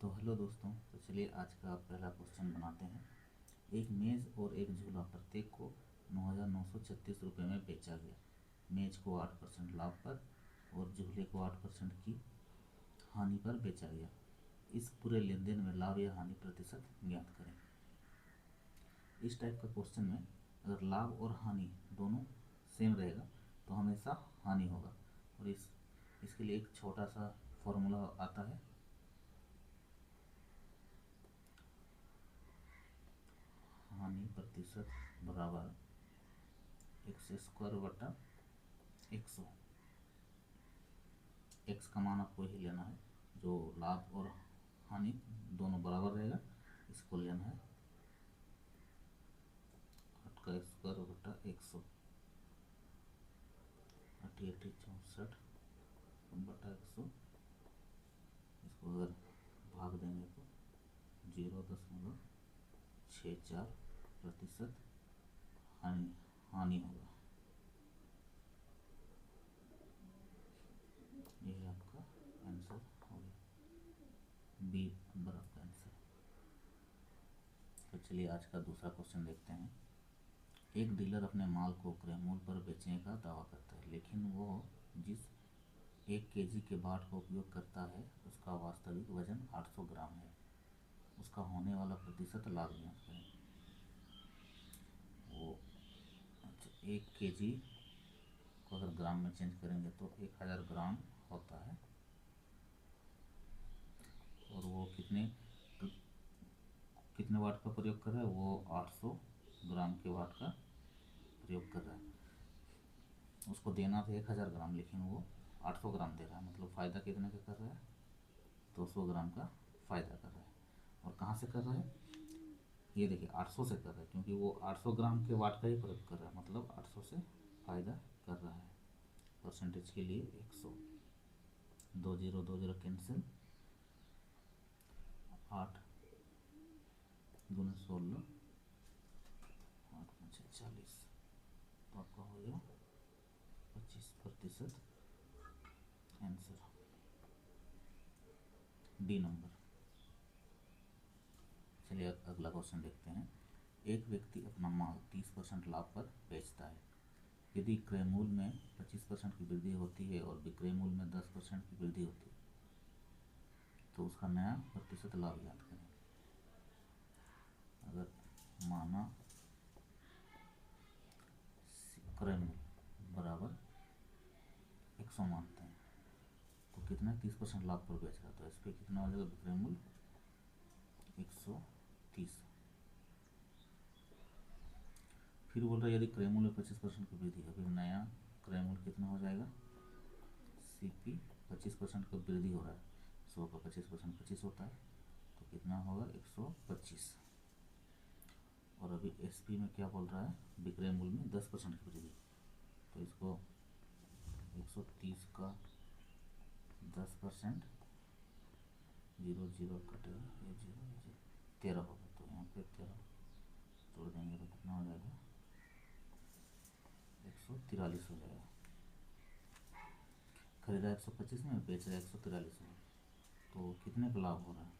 तो हेलो दोस्तों, तो चलिए आज का पहला क्वेश्चन बनाते हैं। एक मेज़ और एक झूला प्रत्येक को 9,936 रुपये में बेचा गया। मेज़ को 8% लाभ पर और झूले को 8% की हानि पर बेचा गया। इस पूरे लेन देन में लाभ या हानि प्रतिशत ज्ञात करें। इस टाइप का क्वेश्चन में अगर लाभ और हानि दोनों सेम रहेगा तो हमेशा हानि होगा। और इसके लिए एक छोटा सा फॉर्मूला आता है। हानि प्रतिशत बराबर x² बटा 100। x का मान आपको ही लेना है, जो लाभ और हानि दोनों बराबर रहेगा, इसको लेना है 8² बटा 100, 8864 बटा 100। इसको अगर भाग देंगे तो 0.64% हानि होगा। यही आपका आंसर हो गया, बी नंबर आपका आंसर। तो चलिए आज का दूसरा क्वेश्चन देखते हैं। एक डीलर अपने माल को क्रय मूल्य पर बेचने का दावा करता है, लेकिन वो जिस 1 केजी के बाट का उपयोग करता है उसका वास्तविक वजन 800 ग्राम है। उसका होने वाला प्रतिशत लाभ ज्ञात करें। वो 1 केजी को अगर ग्राम में चेंज करेंगे तो 1000 ग्राम होता है, और वो कितने वाट का प्रयोग कर रहा है, वो 800 ग्राम के वाट का प्रयोग कर रहा है। उसको देना था 1000 ग्राम, लेकिन वो 800 ग्राम दे रहा है, मतलब फ़ायदा कितने का कर रहा है, 200 ग्राम का फ़ायदा कर रहा है। और कहाँ से कर रहा है, ये देखिए 800 से कर रहा है, क्योंकि वो 800 ग्राम के वाट का ही प्रयोग कर रहा है, मतलब 800 से फ़ायदा कर रहा है। परसेंटेज के लिए 100, 2 0 2 0 कैंसिल, 8 दूनी 16, 8 5 40, तो आपका हो गया 25% आंसर, डी नंबर। चलिए अगला क्वेश्चन देखते हैं। एक व्यक्ति अपना माल 30% लाभ पर बेचता है। यदि क्रय मूल्य में 25% की वृद्धि होती है और विक्रय मूल्य में 10% की वृद्धि होती है तो उसका नया प्रतिशत लाभ ज्ञात करें। अगर माना क्रय मूल्य बराबर 100 मानते हैं तो कितना 30% लाभ पर बेच रहा, तो इस पर कितना हो जाएगा, विक्रय मूल्य 130। फिर बोल रहा है यदि क्रय मूल्य 25% की वृद्धि है, फिर नया क्रय मूल्य कितना हो जाएगा, CP 25% का वृद्धि हो रहा है, 100 का 25% 25 होता है, तो कितना होगा 125। और अभी SP में क्या बोल रहा है, विक्रय मूल्य में 10% की वृद्धि, तो इसको 130 का 10%, 0 0 कटेगा, ये 0 13 होगा, तो यहाँ पे 13 जोड़ देंगे तो कितना हो जाएगा, 143 हो जाएगा। खरीदा 125 में, बेच रहा 143 में, तो कितने का लाभ हो रहा है,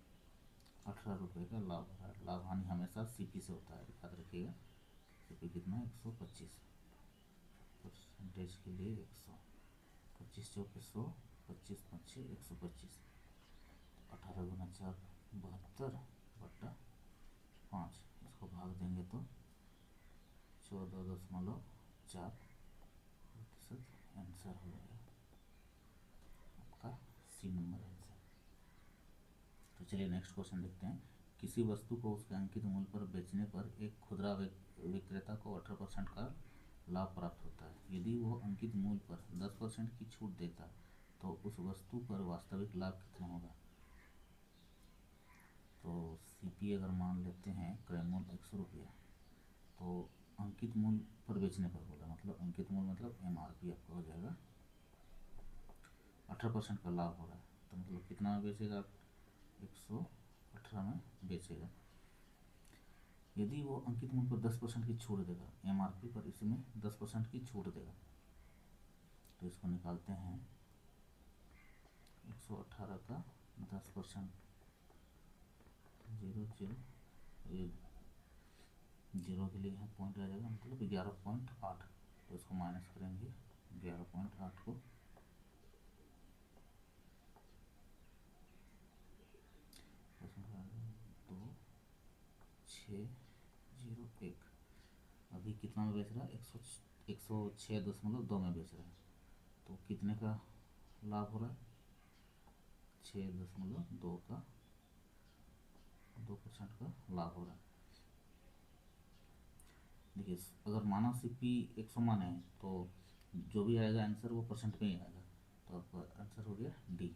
18 रुपये का लाभ हो रहा है। लाभ हानि हमेशा CP से होता है, याद रखिएगा। CP कितना है, 125। परसेंटेज के लिए 100, 25 चौके 100, 25 5 125, 18 गुना 4 72 बटा 5, इसको भाग देंगे तो 14.4% आंसर हो जाएगा आपका, C नंबर आंसर। तो चलिए नेक्स्ट क्वेश्चन देखते हैं। किसी वस्तु को उसके अंकित मूल्य पर बेचने पर एक खुदरा विक्रेता को 18% का लाभ प्राप्त होता है। यदि वो अंकित मूल्य पर 10% की छूट देता तो उस वस्तु पर वास्तविक लाभ कितना होगा। तो CP अगर मान लेते हैं क्रय मूल्य 100 रुपया, तो अंकित मूल्य पर बेचने पर बोला, मतलब अंकित मूल्य मतलब MRP आपका हो जाएगा 18% का लाभ हो रहा है, तो मतलब कितना में बेचेगा, 118 में बेचेगा। यदि वो अंकित मूल्य पर 10% की छूट देगा, MRP पर इसमें 10% की छूट देगा, तो इसको निकालते हैं 118 का 10%, जीरो, ये जीरो के लिए यहाँ पॉइंट आ जाएगा, मतलब 11.8। तो इसको माइनस करेंगे 11.8 को, दो 601। अभी कितना में बेच रहा है? 106.2 में बेच रहा है। तो कितने का लाभ हो रहा है? 6.2 का 2% का लाभ हो रहा है। देखिए, अगर माना CP 100 माने हैं तो जो भी आएगा आंसर वो परसेंट में ही आएगा। तो आपका आंसर हो गया डी।